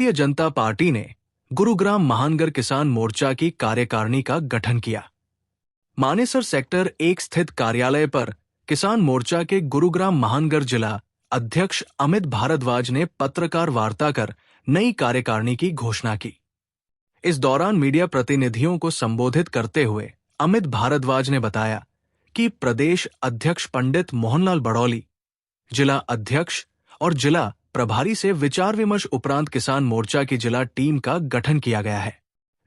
Bharatiya Janata party ने गुरुग्राम महानगर किसान मोर्चा की कार्यकारिणी का गठन किया। मानेसर सेक्टर 1 स्थित कार्यालय पर किसान मोर्चा के गुरुग्राम महानगर जिला अध्यक्ष अमित भारद्वाज ने पत्रकार वार्ता कर नई कार्यकारिणी की घोषणा की। इस दौरान मीडिया प्रतिनिधियों को संबोधित करते हुए अमित भारद्वाज ने बताया कि प्रदेश अध्यक्ष पंडित मोहनलाल बड़ौली, जिला अध्यक्ष और जिला प्रभारी से विचार विमर्श उपरांत किसान मोर्चा की जिला टीम का गठन किया गया है।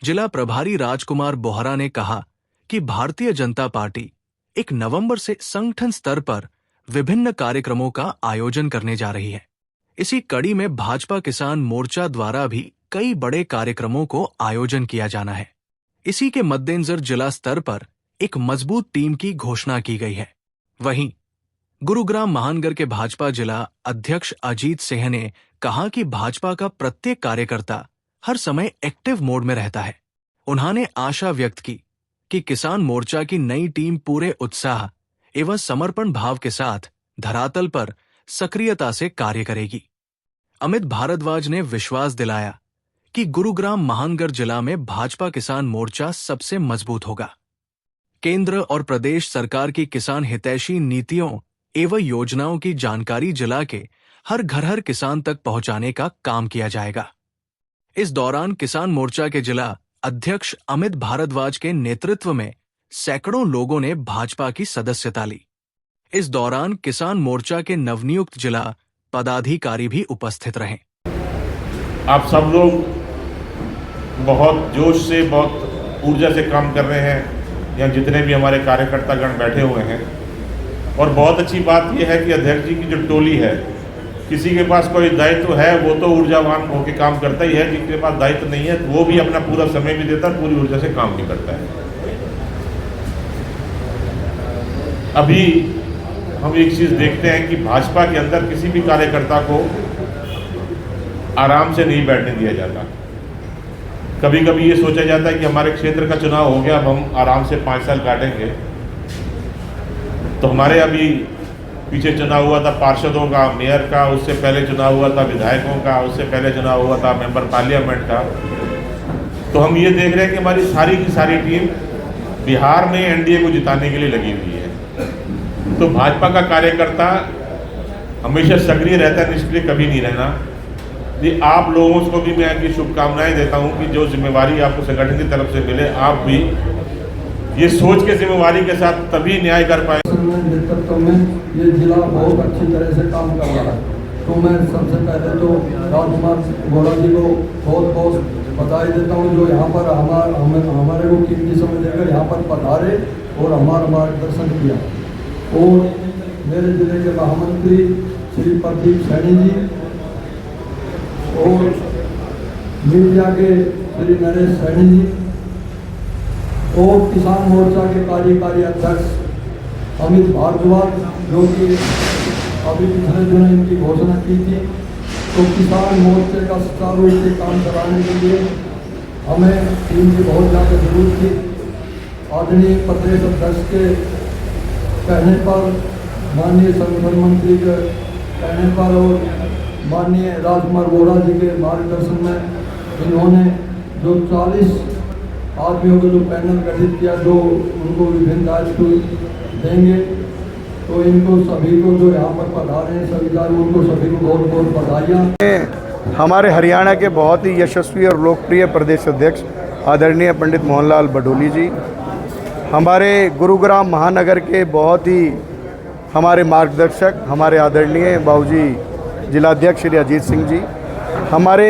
जिला प्रभारी राजकुमार बोहरा ने कहा कि भारतीय जनता पार्टी 1 नवंबर से संगठन स्तर पर विभिन्न कार्यक्रमों का आयोजन करने जा रही है। इसी कड़ी में भाजपा किसान मोर्चा द्वारा भी कई बड़े कार्यक्रमों को आयोजन किया जाना है। इसी के मद्देनजर जिला स्तर पर एक मजबूत टीम की घोषणा की गई है। वहीं गुरुग्राम महानगर के भाजपा जिला अध्यक्ष अजीत सिंह ने कहा कि भाजपा का प्रत्येक कार्यकर्ता हर समय एक्टिव मोड में रहता है। उन्होंने आशा व्यक्त की कि किसान मोर्चा की नई टीम पूरे उत्साह एवं समर्पण भाव के साथ धरातल पर सक्रियता से कार्य करेगी। अमित भारद्वाज ने विश्वास दिलाया कि गुरुग्राम महानगर जिला में भाजपा किसान मोर्चा सबसे मजबूत होगा। केंद्र और प्रदेश सरकार की किसान हितैषी नीतियों एवं योजनाओं की जानकारी जिला के हर घर किसान तक पहुंचाने का काम किया जाएगा। इस दौरान किसान मोर्चा के जिला अध्यक्ष अमित भारद्वाज के नेतृत्व में सैकड़ों लोगों ने भाजपा की सदस्यता ली। इस दौरान किसान मोर्चा के नवनियुक्त जिला पदाधिकारी भी उपस्थित रहे। आप सब लोग बहुत जोश से, बहुत ऊर्जा से काम कर रहे हैं। यहाँ जितने भी हमारे कार्यकर्तागण बैठे हुए हैं, और बहुत अच्छी बात यह है कि अध्यक्ष जी की जो टोली है, किसी के पास कोई दायित्व है वो तो ऊर्जावान होकर काम करता ही है, जिसके पास दायित्व नहीं है वो भी अपना पूरा समय भी देता है, पूरी ऊर्जा से काम भी करता है। अभी हम एक चीज़ देखते हैं कि भाजपा के अंदर किसी भी कार्यकर्ता को आराम से नहीं बैठने दिया जाता। कभी कभी ये सोचा जाता है कि हमारे क्षेत्र का चुनाव हो गया, अब हम आराम से 5 साल काटेंगे। तो हमारे अभी पीछे चुनाव हुआ था पार्षदों का, मेयर का, उससे पहले चुनाव हुआ था विधायकों का, उससे पहले चुनाव हुआ था मेंबर पार्लियामेंट का। तो हम ये देख रहे हैं कि हमारी सारी की सारी टीम बिहार में एनडीए को जिताने के लिए लगी हुई है। तो भाजपा का कार्यकर्ता हमेशा सक्रिय रहता है, निष्क्रिय कभी नहीं रहना। ये आप लोगों को भी मैं की शुभकामनाएं देता हूं कि जो जिम्मेवारी आपको संगठन की तरफ से मिले, आप भी ये सोच के जिम्मेवारी के साथ तभी न्याय कर पाए। नेतृत्व में ये जिला बहुत अच्छी तरह से काम कर रहा है। तो मैं सबसे पहले तो राजकुमार बोहरा जी को बहुत बहुत बधाई देता हूँ, जो यहाँ पर हमारे को कीमती समय देकर यहाँ पर पधारे और हमारा मार्गदर्शन किया। और मेरे जिले के महामंत्री श्री प्रदीप सैनी जी और मीडिया के श्री नरेश सैनी जी और किसान मोर्चा के कार्यकारी अध्यक्ष अमित भारद्वाज, जो कि अभी पिछले दिनों इनकी घोषणा की थी। तो किसान मोर्चे का सुचारू रूप से काम कराने के लिए हमें टीम की बहुत ज़्यादा जरूरत थी। आदरणीय प्रदेश अध्यक्ष के कहने पर, माननीय संगठन मंत्री के कहने पर और माननीय राजकुमार बोहरा जी के मार्गदर्शन में इन्होंने जो 40 आदमियों को जो पैनल गठित किया, जो उनको विभिन्न दायित्व देंगे। तो इनको सभी को जो यहाँ पर पधारे हैं सभी का उनको सभी को बहुत बहुत बधाइयाँ। हमारे हरियाणा के बहुत ही यशस्वी और लोकप्रिय प्रदेश अध्यक्ष आदरणीय पंडित मोहनलाल बड़ौली जी, हमारे गुरुग्राम महानगर के बहुत ही हमारे मार्गदर्शक हमारे आदरणीय बाबूजी जिलाध्यक्ष श्री अजीत सिंह जी, हमारे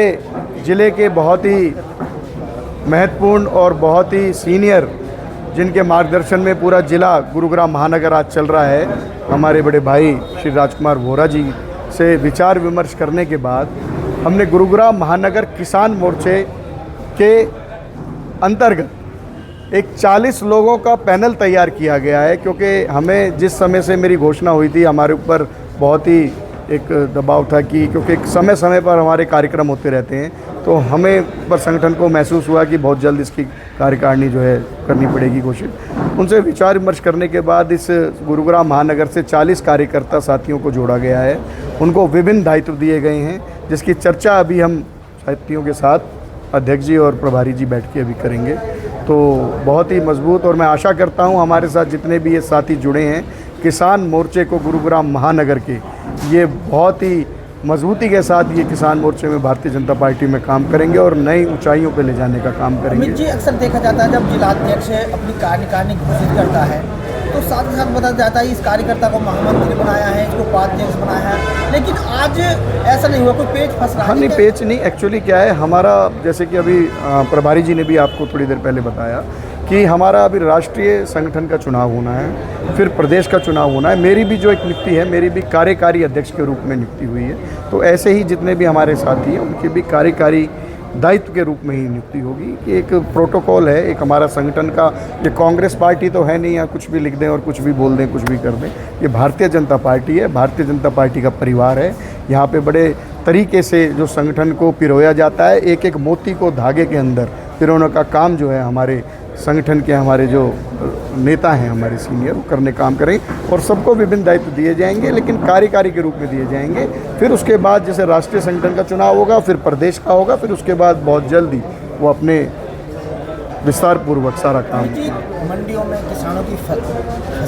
ज़िले के बहुत ही महत्वपूर्ण और बहुत ही सीनियर जिनके मार्गदर्शन में पूरा जिला गुरुग्राम महानगर आज चल रहा है, हमारे बड़े भाई श्री राजकुमार बोहरा जी से विचार विमर्श करने के बाद हमने गुरुग्राम महानगर किसान मोर्चे के अंतर्गत एक 40 लोगों का पैनल तैयार किया गया है। क्योंकि हमें जिस समय से मेरी घोषणा हुई थी, हमारे ऊपर बहुत ही एक दबाव था कि क्योंकि समय समय पर हमारे कार्यक्रम होते रहते हैं, तो हमें पर संगठन को महसूस हुआ कि बहुत जल्द इसकी कार्यकारिणी जो है करनी पड़ेगी घोषित। उनसे विचार विमर्श करने के बाद इस गुरुग्राम महानगर से 40 कार्यकर्ता साथियों को जोड़ा गया है। उनको विभिन्न दायित्व दिए गए हैं, जिसकी चर्चा अभी हम साथियों के साथ अध्यक्ष जी और प्रभारी जी बैठ के अभी करेंगे। तो बहुत ही मजबूत, और मैं आशा करता हूँ हमारे साथ जितने भी ये साथी जुड़े हैं किसान मोर्चे को गुरुग्राम महानगर के, ये बहुत ही मजबूती के साथ ये किसान मोर्चे में भारतीय जनता पार्टी में काम करेंगे और नई ऊंचाइयों पर ले जाने का काम करेंगे। अमित जी, अक्सर देखा जाता है जब जिलाध्यक्ष अपनी कार्यकारिणी घोषित करता है तो साथ ही साथ बताया जाता है इस कार्यकर्ता को महामंत्री बनाया है, इसको उपाध्यक्ष बनाया है, लेकिन आज ऐसा नहीं हुआ, कोई पेच फंस रहा है? हाँ, नहीं पेच नहीं, एक्चुअली क्या है हमारा, जैसे कि अभी प्रभारी जी ने भी आपको थोड़ी देर पहले बताया कि हमारा अभी राष्ट्रीय संगठन का चुनाव होना है, फिर प्रदेश का चुनाव होना है। मेरी भी जो एक नियुक्ति है, मेरी भी कार्यकारी अध्यक्ष के रूप में नियुक्ति हुई है। तो ऐसे ही जितने भी हमारे साथी हैं उनकी भी कार्यकारी दायित्व के रूप में ही नियुक्ति होगी कि एक प्रोटोकॉल है, एक हमारा संगठन का। ये कांग्रेस पार्टी तो है नहीं, यहाँ कुछ भी लिख दें और कुछ भी बोल दें, कुछ भी कर दें। ये भारतीय जनता पार्टी है, भारतीय जनता पार्टी का परिवार है। यहाँ पे बड़े तरीके से जो संगठन को पिरोया जाता है, एक एक मोती को धागे के अंदर पिरोने का काम जो है हमारे संगठन के हमारे जो नेता हैं हमारे सीनियर करने काम करें, और सबको विभिन्न दायित्व दिए जाएंगे, लेकिन कार्यकारी के रूप में दिए जाएंगे। फिर उसके बाद जैसे राष्ट्रीय संगठन का चुनाव होगा, फिर प्रदेश का होगा, फिर उसके बाद बहुत जल्दी वो अपने विस्तार पूर्वक सारा काम। जी, मंडियों में किसानों की फसल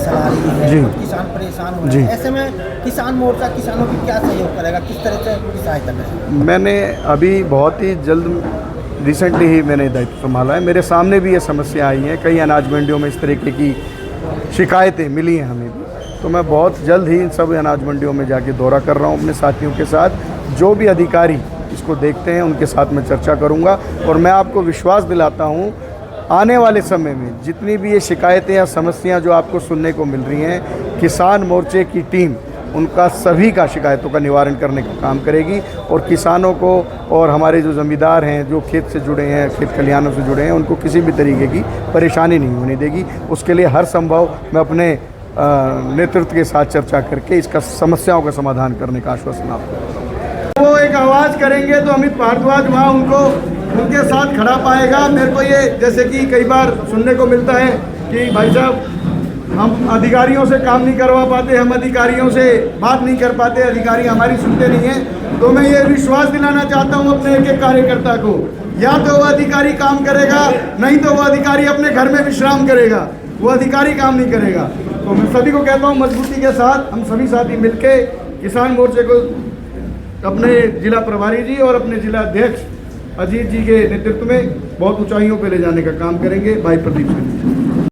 आ रही है, जी, कुछ किसान परेशान हो रहे जी, हैं, ऐसे में किसान मोर्चा किसानों की क्या सहयोग करेगा, किस तरह से उनकी सहायता करेगा? मैंने अभी बहुत ही जल्द रिसेंटली ही मैंने दायित्व संभाला है। मेरे सामने भी ये समस्या आई है, कई अनाज मंडियों में इस तरीके की शिकायतें मिली हैं हमें भी। तो मैं बहुत जल्द ही इन सब अनाज मंडियों में जाके दौरा कर रहा हूँ अपने साथियों के साथ। जो भी अधिकारी इसको देखते हैं उनके साथ मैं चर्चा करूँगा, और मैं आपको विश्वास दिलाता हूँ आने वाले समय में जितनी भी ये शिकायतें या समस्याएं जो आपको सुनने को मिल रही हैं, किसान मोर्चे की टीम उनका सभी का शिकायतों का निवारण करने का काम करेगी, और किसानों को और हमारे जो ज़मींदार हैं जो खेत से जुड़े हैं, खेत खलिहानों से जुड़े हैं, उनको किसी भी तरीके की परेशानी नहीं होने देगी। उसके लिए हर संभव मैं अपने नेतृत्व के साथ चर्चा करके इसका समस्याओं का समाधान करने का आश्वासन आपको देता हूँ। वो एक आवाज़ करेंगे तो अमित भारद्वाज वहाँ उनके साथ खड़ा पाएगा। मेरे को ये जैसे कि कई बार सुनने को मिलता है कि भाई साहब हम अधिकारियों से काम नहीं करवा पाते, हम अधिकारियों से बात नहीं कर पाते, अधिकारी हमारी सुनते नहीं हैं। तो मैं ये विश्वास दिलाना चाहता हूँ अपने एक एक कार्यकर्ता को, या तो वो अधिकारी काम करेगा, नहीं तो वो अधिकारी अपने घर में विश्राम करेगा, वो अधिकारी काम नहीं करेगा। तो मैं सभी को कहता हूँ मजबूती के साथ हम सभी साथी मिलके किसान मोर्चे को अपने जिला प्रभारी जी और अपने जिला अध्यक्ष अजीत जी के नेतृत्व में बहुत ऊंचाइयों पर ले जाने का काम करेंगे। भाई प्रदीप सिंह।